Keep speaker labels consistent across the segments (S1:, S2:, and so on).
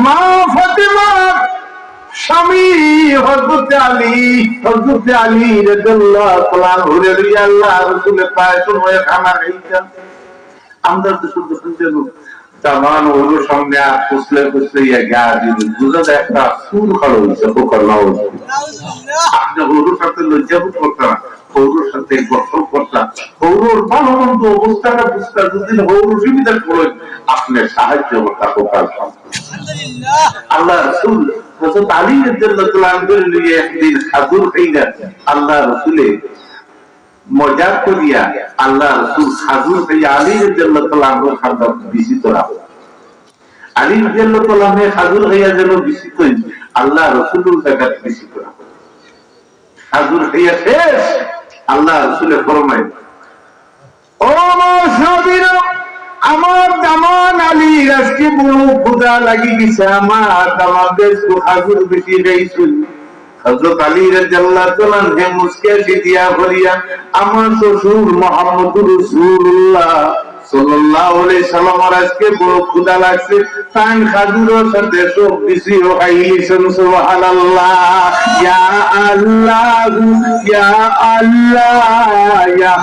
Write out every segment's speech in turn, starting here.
S1: মা ফাতেমার স্বামী হযরত আলী রাদিয়াল্লাহু তাআলা আল্লাহ রাসূলের পায়ে চুমে খানা খাইতেন। আমরা তো শুধু শুনতে জামান ওর সামনে পুছলে গা দিল বুঝা যায় একটা সুর খালো হইছে পোকার নাও। আপনি ওর সাথে লজ্জাবোধ করতেন না, ওর সাথে গঠন করতেন, ওর ভালো মন্দ অবস্থাটা বুঝতেন, যদি ওর সুবিধা করেন আপনি সাহায্য করতেন পোকার সামনে। আল্লাহ রাসূল হযরত আলী রাদিয়াল্লাহু তাআলা আনহু নিয়ে একদিন খাজুর খাইলেন। আল্লাহ রাসূলে মজাক করিয়া আল্লাহ রাসূল খাজুর খাইয়া আলী রাদিয়াল্লাহু তাআলা আনহুর খাজা বিচিত রাখো। আলী রাদিয়াল্লাহু তাআলা আনহু খাজুর খাইয়া যেন বিচিত আল্লাহ রাসূলের জায়গায় বিচিত রাখো। খাজুর খাইয়া শেষ আল্লাহ রাসূলে ফরমায়, ও সাহাবীরা, আমার দামান আলী আজকে বড় ক্ষুধা লাগি গেছে, আমার দামাদের খাজুর বেশি খাইছুন। হযরত আলী রাদিয়াল্লাহু তাআলা আনহু মুস্কে দিয়া বলিয়া, আমার শ্বশুর মুহাম্মদুর রাসূলুল্লাহ সাল্লাল্লাহু আলাইহি সাল্লাম আজকে বড় ক্ষুধা লাগছে, তাই খাজুরের সাথে সব বেশি খাইছেন। সুবহানাল্লাহ, ইয়া আল্লাহ ইয়া আল্লাহ ইয়া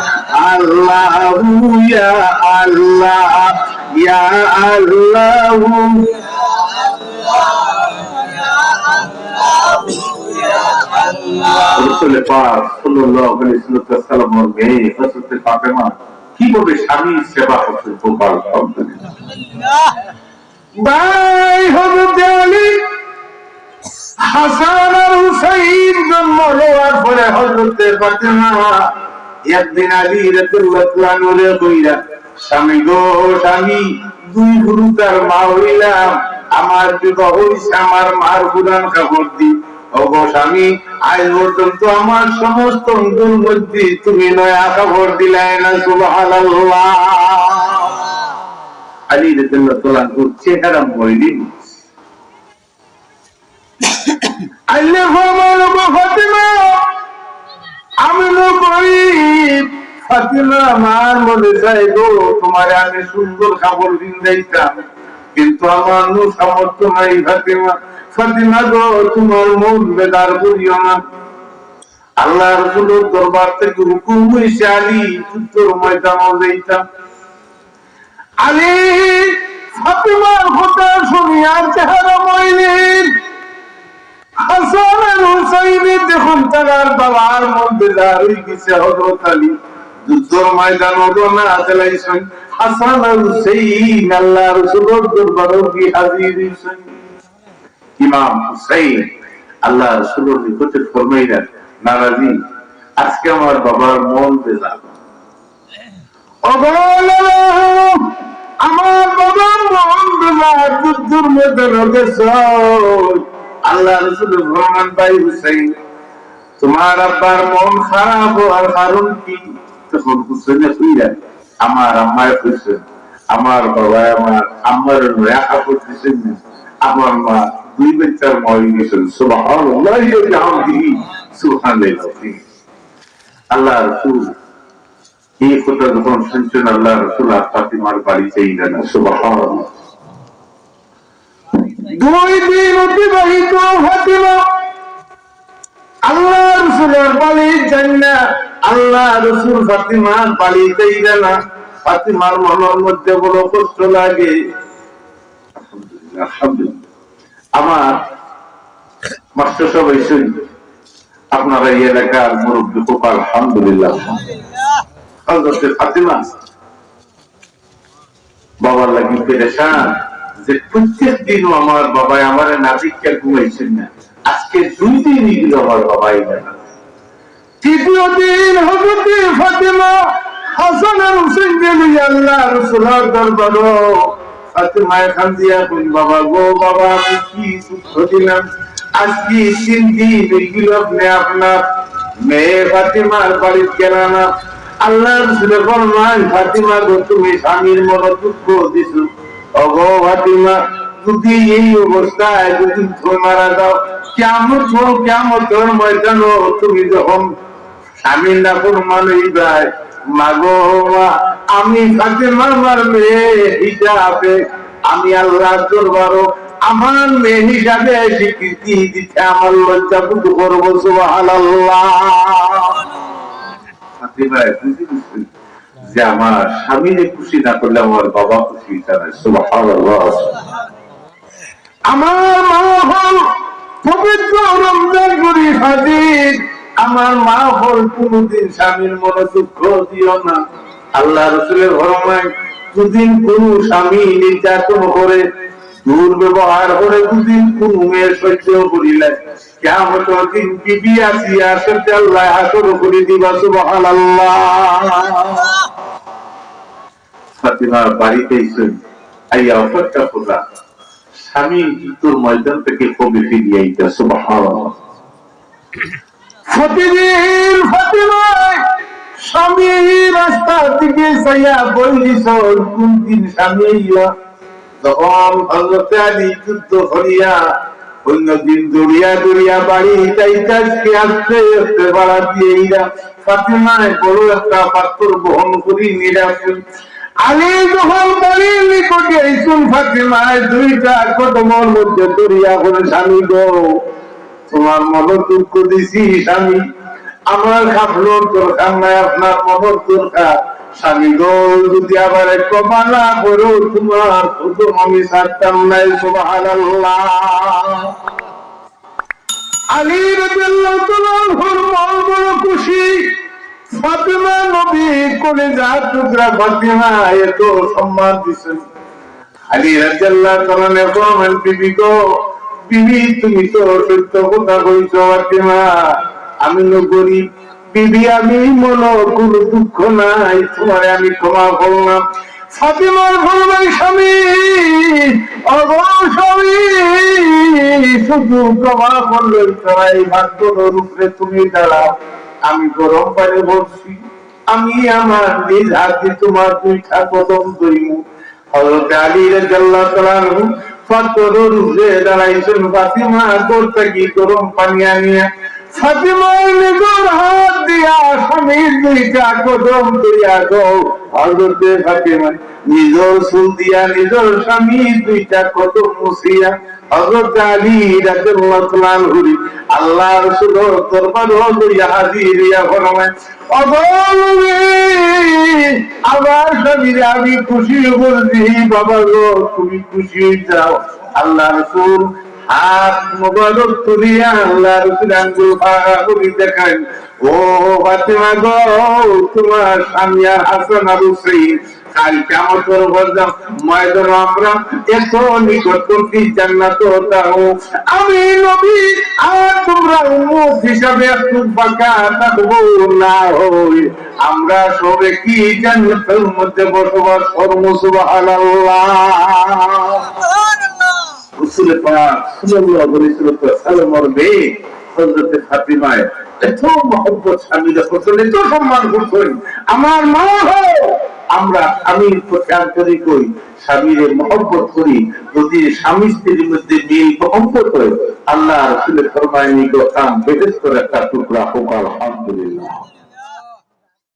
S1: আল্লাহ ইয়া আল্লাহ ইয়া আল্লাহ রাসূলে পাক সাল্লাল্লাহু আলাইহি ওয়াসাল্লাম এর মেয়ে হযরত ফাতেমা কিভাবে স্বামীর সেবা করতেন। আলহামদুলিল্লাহ। ভাই হযরত আলী হাসান আর হুসাইন জন্ম হওয়ার পরে হযরত ফাতেমা একদিন আলী রাদিয়াল্লাহু তাআলা আনহু কইরা, স্বামী গো স্বামী, দুই গুরু তার মা হইলাম, আমার বিবাহ হইছে, আমার মার পুরান কাপড় দি। ওগো স্বামী, আজ পর্যন্ত আমার সমস্ত অঙ্গের মধ্যে তুমি নয়া কাপড় দিলাই না। সুবহানাল্লাহ। আলী রাদিয়াল্লাহু তাআলা আনহুর চেহারা মলিন। আল্লাহ ফরমায়, ফাতেমা, আমি লোক গরীব, ফাতেমা আমার মনে চাই গো তোমার আমি সুন্দর কাপড় দিতাম, কিন্তু আমার নো সামর্থ্য নাই। ফাতেমা, ফাতেমা গো তোমার মন বেদার করিও না। আল্লাহ রাসূলের দরবার থেকে হুকুম হইছে আলী যুদ্ধের ময়দানে যাইতাম। আলী ফাতেমার কথা শুনিয়া চেহারা মলিন। হাসান আর হুসাইন দেখুন তার বাবার মধ্যে দাঁড়িয়ে গেছে। হযরত আলী যুদ্ধের ময়দানে রওনা চালাইছেন। হাসান আর হুসাইন আল্লাহ রাসূলের দরবারে গিয়ে হাজির হইছেন। ইমাম হুসাইন আল্লাহ রাসূলের নিকটে ফরমাইলেন, নানাজি, আজকে আমার বাবার মন বেজার। আমার বাবার মন বেজার, যুদ্ধের ময়দানে গেছে। আল্লাহ রাসূলের ফরমান, ভাই হুসাইন, তোমার আব্বার মন খারাপ হওয়ার কারণ কি? তখন হুসাইনে কইলেন, আমার আম্মায় কইছে, আমার বাবা আমার আম্মার নয়া কাপড় দিছেন না, আমার মা দুই বাচ্চার মা হয়ে গেছেন। সুবহানাল্লাহ ওয়া বিহামদিহি সুবহানাল্লাহ। আল্লাহ রাসূল এই কথা যখন শুনছেন, আল্লাহ রাসূল আর ফাতিমার বাড়িতে গেলেন। সুবহানাল্লাহ। দুই দিন অতিবাহিত, ফাতিমা আল্লাহ রাসূলের বাড়িতে যান না। আল্লাহ রাসূল ফাতিমার বাড়িতে গেলেন না। ফাতিমার মনের মধ্যে বড় কষ্ট লাগে। আলহামদুলিল্লাহ। আমার মাস্টার সবাই শুনি, আপনারা এই এলাকার মুরব্বী খুব আলহামদুলিল্লাহ। হযরত ফাতিমা বাবার লাগি পেরেশান যে প্রত্যেক দিন আমার বাবা আমার নাজিককে ঘুমাইছেন না, আজকে 2 দিনই দিল আমার বাবাই না। তৃতীয় দিন হযরত ফাতিমা হাসান আর হুসাইন নিয়ে আল্লাহ রাসূলের দরবারে ফাতিমা খান দিয়া কোন, বাবা গো বাবা, আমি কি দুঃখ দিলাম, আজকে 3 দিন হইল আপনি আপনার মেয়ে ফাতিমার বাড়িতে গেলেন না। আল্লাহ রাসূলের ফরমান, ফাতিমা গো তুমি স্বামীর মনে দুঃখ দিছো। ওগো ফাতিমা, যদি এই অবস্থায় যদি তুমি মারা যাও, কিয়ামতের ময়দানে তুমি যখন স্বামীর নাফরমান হইবা, মাগো মা, আমি ফাতিমা আমার মেয়ে হিসাবে আমি আল্লাহর দরবারে আমার মেয়ে হিসাবে স্বীকৃতি দিতে আমার লজ্জা বোধ করবো। সুবহানাল্লাহ। যে আমার স্বামীরে খুশি না করলে আমার বাবা খুশি হয়। সুবহানাল্লাহ। আমার মা হল পবিত্র রমজান শরীফ হাজির। আমার মা হল কোনদিন স্বামীর মনে দুঃখ দিও না। আল্লাহ রাসূলের ফরমান, দুদিন কোন স্বামী নির্যাতন করে, দুর্ব্যবহার করে, দুদিন কোন মেয়ে সহ্য করিলে কিয়ামতের দিন বিবি আসিয়ার সাথে আল্লাহ হাসর করে দিবা। সুবহানাল্লাহ। ফাতিমা বাড়িতে এসে আইয়া অপেক্ষা করলা স্বামী যুদ্ধের ময়দান থেকে কবে ফিরিয়ে আইতা। সুবহানাল্লাহ। প্রতিদিন ফাতিমা স্বামী রাস্তা থেকে চাইয়া বলিস কোন দিন স্বামী আইলা। তখন হযরত আলী যুদ্ধ করিয়া অন্যদিন দৌড়িয়া দৌড়িয়া বাড়ি যাইতে আজকে আসতে আসতে বাড়া দিয়ে ফাতিমায় বড় একটা পাথর বহন করি নিরাপদ। আলী যখন বাড়ির নিকটে আইসুন ফাতিমায় দুইটা কদমের মধ্যে দৌড়িয়া করে, স্বামী গো তোমার মন দুঃখ দিছি স্বামী, আমার খাবলোর দরকার নাই, আপনার মনের দরকার। স্বামী গো যদি আবার ক্ষমা না করো তোমার কদম আমি ছাড়তাম নাই। সুবহানাল্লাহ। আলী রাদিয়াল্লাহু তাআলা মন বড় খুশি। ফাতিমা নবী কলিজার টুকরা ফাতিমা এত সম্মান দিছেন। আলী রাদিয়াল্লাহু তাআলা ফরমান, বিবি গো, বিবি তুমি তো সত্য কথা কইছো ফাতিমা, আমি গরিব বিবি, আমি মনে কোনো দুঃখ নাই, তোমারে আমি ক্ষমা করলাম। ফাতিমার বলবেন, স্বামী অবশ্যই শুধু ক্ষমা করলেন তারা এই ভাগ্যের উপরে তুমি দাঁড়াও, আমি গরম পানি বলছি, আমি আমার নিজ হাতে তোমার দুইটা কদম ধরিব। হযরত আলী রাদিয়াল্লাহু তাআলা আনহু ফাতরের উপরে দাঁড়াইছেন। ফাতিমা করতে কি গরম পানি আনিয়া ফাতিমার নিজের হাত দিয়া স্বামীর দুইটা কদম দিয়া গো হযরত ফাতিমা নিজের চুল দিয়া নিজের স্বামীর দুইটা কদম মুছিয়া হযরত আলী রাদিয়াল্লাহু তাআলা আনহু আল্লাহ রাসূলের দরবারে লইয়া হাজির হইয়া ফরমায়, আমার স্বামীর আমি খুশি বলছি, বাবা গো তুমি খুশি যাও। আল্লাহ রাসূল হাত মোবারক তুলিয়া আল্লাহ রাসূল আঙ্গুল ফাঁকা করে দেখান, ও ফাতিমা গো তোমার স্বামী হাসান আর হুসাইন কাল কিয়ামতের ময়দানে আমরা এত নিকটবর্তী জান্নাতে যাবো। আমি নবী আর তোমরা উম্মত হিসাবে একটু বাঁকা থাকবো না হই, আমরা সবে কি জান্নাতের মধ্যে বসবাস করবো। সুবহানাল্লাহ। রাসূল পাক সাল্লাল্লাহু আলাইহি ওয়াসাল্লামের মেয়ে হযরত ফাতিমায় এত মহব্বত স্বামীর প্রতি এত সম্মান করতেন। আমার মা হো, আমরা স্বামীর প্রতি আন্তরিক হই, স্বামীর মহব্বত করি। যদি স্বামী স্ত্রীর মধ্যে মিল মহব্বত হয়, আল্লাহ রাসূলের ফরমায় নিগো কাম বেহেশতের একটা টুকরা হোক। আলহামদুলিল্লাহ।